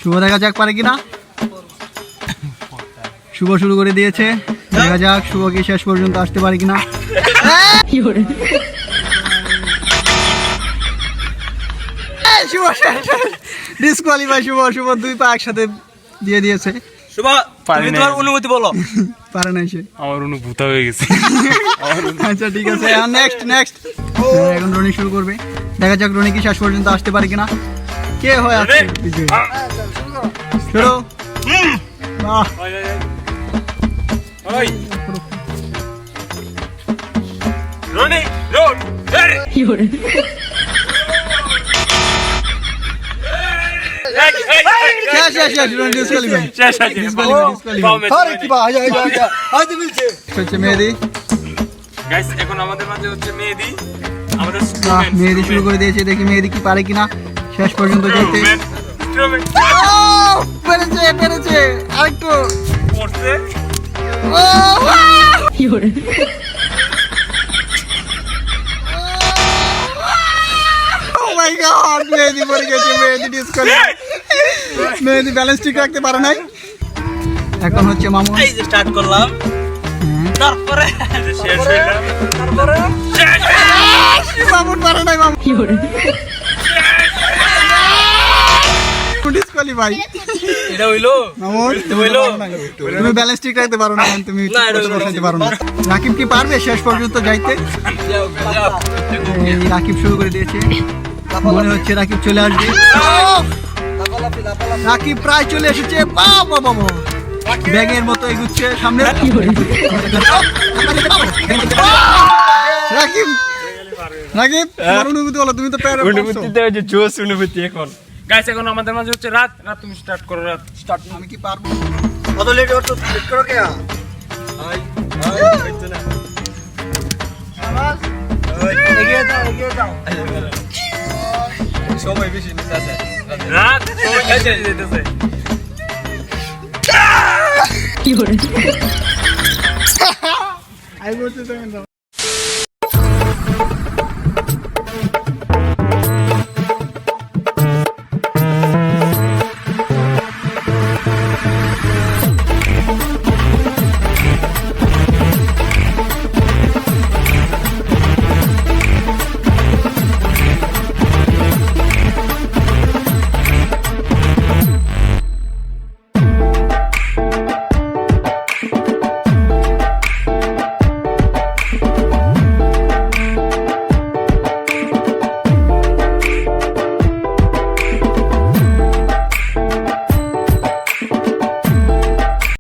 শুভ দেখা যাক পারে কিনা। শুভ শুরু করে দিয়েছে, দেখা যাক শুভ কি শেষ পর্যন্ত আসতে পারে কিনা। শুভ ডিসকোয়ালিফাই। শুভ শুভ 2 পা একসাথে দিয়ে দিয়েছে। শুভ তুমি তোমার অনুমতি বলো। পারে নাই সে, আমার অনুভূত হয়ে গেছে। আচ্ছা ঠিক আছে, নেক্সট এখন রনি শুরু করবে। দেখা যাক রনি কি শেষ পর্যন্ত আসতে পারে কিনা। কে হয় আছে বিজয়? শুরু। বাহ, রনি রোড শেষ রনি ডিসকোয়ালিফাই। হচ্ছে মেহেদি। গাইস এখন আমাদের মাঝে হচ্ছে মেহেদি, আমাদের মেহেদি শুরু করে দিয়েছে, দেখি মেহেদি কি পারে কিনা শেষ পর্যন্ত যেতে। পেরেছে আরেকটু পড়ছে। মেহেদি পড়ে গেছে, মেহেদি ডিসকোয়ালিফাই। মেহেদি ব্যালেন্স ঠিক রাখতে পারে নাই। এখন হচ্ছে মামুন। এই যে স্টার্ট করলাম, তারপরে শেষ হইলো। মামুন পারে নাই। মামুন ডিসকোয়ালিফাই। এটা হইলো মামুন হইলো। তুমি ব্যালেন্স ঠিক রাখতে পারো না, তুমি না, এটা হইলো। বসাইতে পারো না। রাকিব কি পারবে শেষ পর্যন্ত যাইতে? এই রাকিব শুরু করে দিয়েছে, মনে হচ্ছে রাকিব চলে আসবে। রাকিব প্রায় চলে এসেছে। বাবা বাবা, ব্যাগের মতো এগুচ্ছে সামনে। রাকিব তোমার অনুভূতি বলো, তুমি তো প্যারা অনুভূতিতে যে জোশ অনুভূতি এখন। গাইস এখন আমাদের মাঝে হচ্ছে রাত, তুমি স্টার্ট করো। রাত স্টার্ট। আমি কি পারবো? কত লেট করছো, লেট করো কে? এগিয়ে যাও। সময় বেশি নিতে আছে। রাত সময় কাছে যেতেছে। আই বলতে